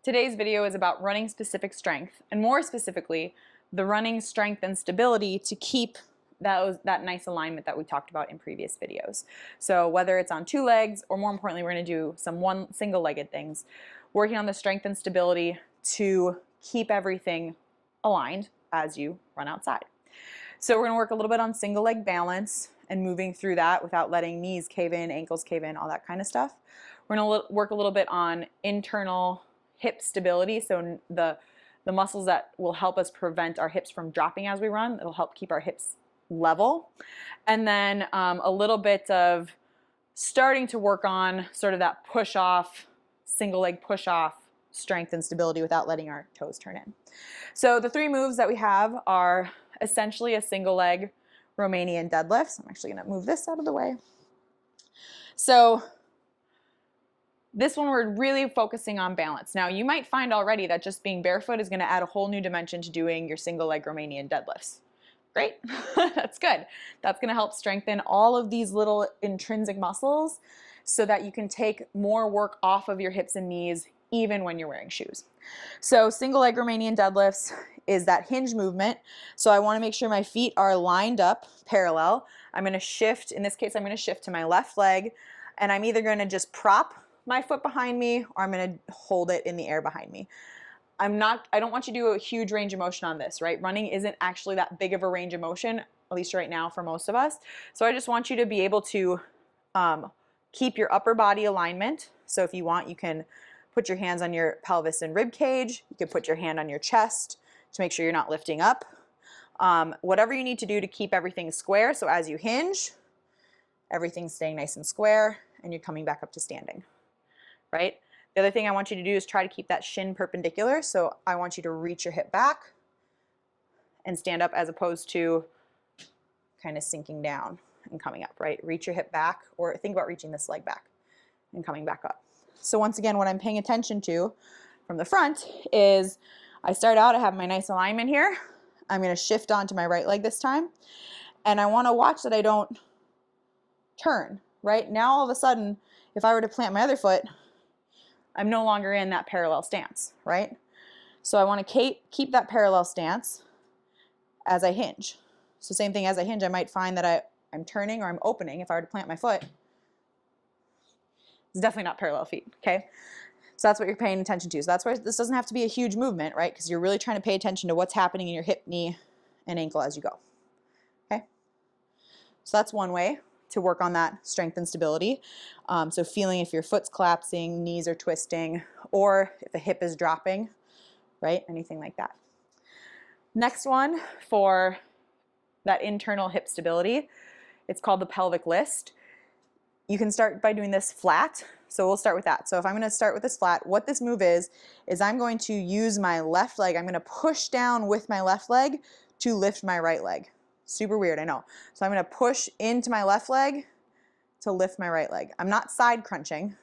Today's video is about running specific strength, and more specifically, the running strength and stability to keep that nice alignment that we talked about in previous videos. So whether it's on two legs, or more importantly, we're going to do some single-legged things, working on the strength and stability to keep everything aligned as you run outside. So we're going to work a little bit on single leg balance and moving through that without letting knees cave in, ankles cave in, all that kind of stuff. We're going to work a little bit on internal hip stability, so the muscles that will help us prevent our hips from dropping as we run. It'll help keep our hips level. And then a little bit of starting to work on sort of that push off, single leg push off strength and stability without letting our toes turn in. So the three moves that we have are essentially a single leg Romanian deadlift. So I'm actually going to move this out of the way. So this one we're really focusing on balance. Now you might find already that just being barefoot is going to add a whole new dimension to doing your single leg Romanian deadlifts. Great, that's good. That's going to help strengthen all of these little intrinsic muscles so that you can take more work off of your hips and knees even when you're wearing shoes. So single leg Romanian deadlifts is that hinge movement. So I want to make sure my feet are lined up parallel. I'm going to shift, in this case I'm going to shift to my left leg, and I'm either going to just prop my foot behind me or I'm going to hold it in the air behind me. I don't want you to do a huge range of motion on this, right? Running isn't actually that big of a range of motion, at least right now for most of us. So I just want you to be able to keep your upper body alignment. So if you want, you can put your hands on your pelvis and rib cage. You can put your hand on your chest to make sure you're not lifting up. Whatever you need to do to keep everything square. So as you hinge, everything's staying nice and square and you're coming back up to standing, right? The other thing I want you to do is try to keep that shin perpendicular. So I want you to reach your hip back and stand up as opposed to kind of sinking down and coming up, right? Reach your hip back, or think about reaching this leg back and coming back up. So once again, what I'm paying attention to from the front is I start out, I have my nice alignment here. I'm going to shift onto my right leg this time. And I want to watch that I don't turn, right? Now all of a sudden, if I were to plant my other foot, I'm no longer in that parallel stance, right? So I want to keep that parallel stance as I hinge. So same thing as I hinge, I might find that I'm turning or I'm opening. If I were to plant my foot, it's definitely not parallel feet, okay? So that's what you're paying attention to. So that's why this doesn't have to be a huge movement, right? Because you're really trying to pay attention to what's happening in your hip, knee, and ankle as you go, okay? So that's one way to work on that strength and stability. So feeling if your foot's collapsing, knees are twisting, or if a hip is dropping, right? Anything like that. Next one for that internal hip stability, it's called the pelvic list. You can start by doing this flat. So we'll start with that. So if I'm going to start with this flat, what this move is I'm going to use my left leg. I'm going to push down with my left leg to lift my right leg. Super weird, I know. So I'm going to push into my left leg to lift my right leg. I'm not side crunching.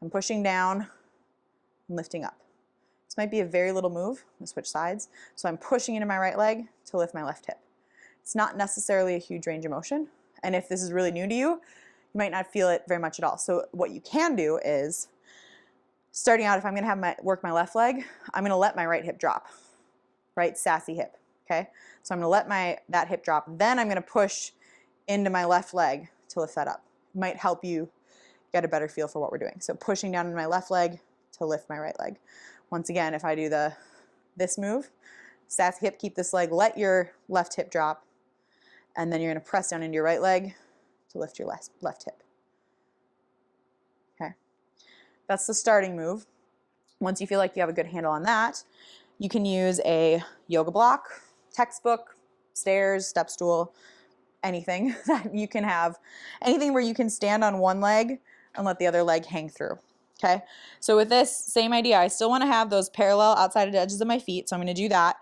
I'm pushing down and lifting up. This might be a very little move. I'm going to switch sides. So I'm pushing into my right leg to lift my left hip. It's not necessarily a huge range of motion. And if this is really new to you, you might not feel it very much at all. So what you can do is, starting out, if I'm going to work my left leg, I'm going to let my right hip drop, right? Sassy hip, okay? So I'm going to let that hip drop. Then I'm going to push into my left leg to lift that up. It might help you get a better feel for what we're doing. So pushing down in my left leg to lift my right leg. Once again, if I do this move, sassy hip, keep this leg, let your left hip drop, and then you're going to press down into your right leg to lift your left hip. Okay, that's the starting move. Once you feel like you have a good handle on that, you can use a yoga block, textbook, stairs, step stool, anything that you can have, anything where you can stand on one leg and let the other leg hang through. Okay, so with this, same idea. I still want to have those parallel outside edges of my feet, so I'm going to do that.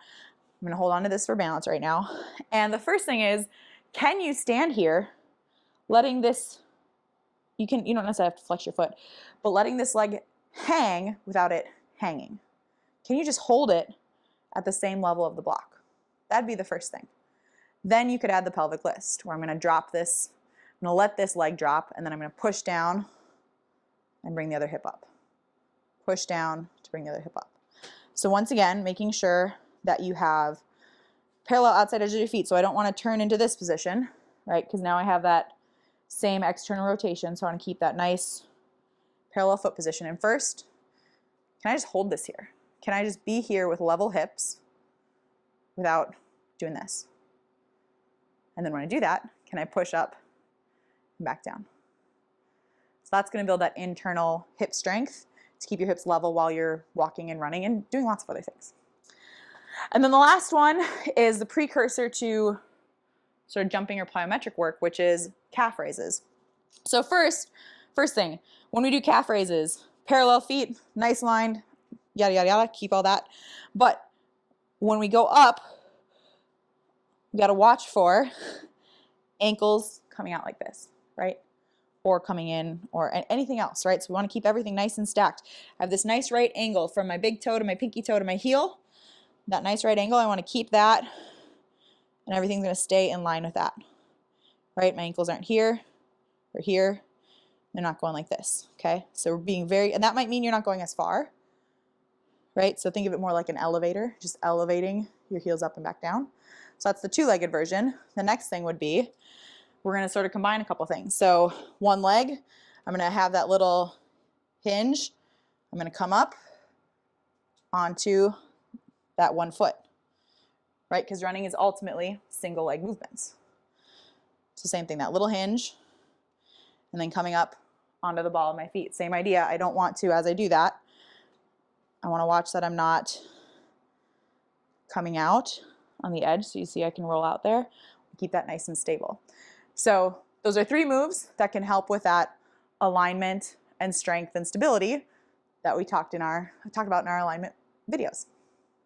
I'm going to hold on to this for balance right now. And the first thing is, can you stand here letting this, you don't necessarily have to flex your foot, but letting this leg hang without it hanging. Can you just hold it at the same level of the block? That'd be the first thing. Then you could add the pelvic list, where I'm going to drop this, I'm going to let this leg drop, and then I'm going to push down and bring the other hip up. Push down to bring the other hip up. So once again, making sure that you have parallel outside edge of your feet. So I don't want to turn into this position, right? Because now I have that same external rotation. So I want to keep that nice parallel foot position. And first, can I just hold this here? Can I just be here with level hips without doing this? And then when I do that, can I push up and back down? So that's going to build that internal hip strength to keep your hips level while you're walking and running and doing lots of other things. And then the last one is the precursor to sort of jumping or plyometric work, which is calf raises. So first thing, when we do calf raises, parallel feet, nice line, yada, yada, yada, keep all that. But when we go up, we got to watch for ankles coming out like this, right? Or coming in, or anything else, right? So we want to keep everything nice and stacked. I have this nice right angle from my big toe to my pinky toe to my heel. That nice right angle, I want to keep that, and everything's going to stay in line with that, right? My ankles aren't here or here. They're not going like this, okay? So we're being very, and that might mean you're not going as far, right? So think of it more like an elevator, just elevating your heels up and back down. So that's the two-legged version. The next thing would be, we're going to sort of combine a couple things. So one leg, I'm going to have that little hinge. I'm going to come up onto that one foot, right? Because running is ultimately single leg movements. So same thing, that little hinge, and then coming up onto the ball of my feet. Same idea. I don't want to, as I do that, I want to watch that I'm not coming out on the edge. So you see I can roll out there. Keep that nice and stable. So those are 3 moves that can help with that alignment and strength and stability that we talked about in our alignment videos.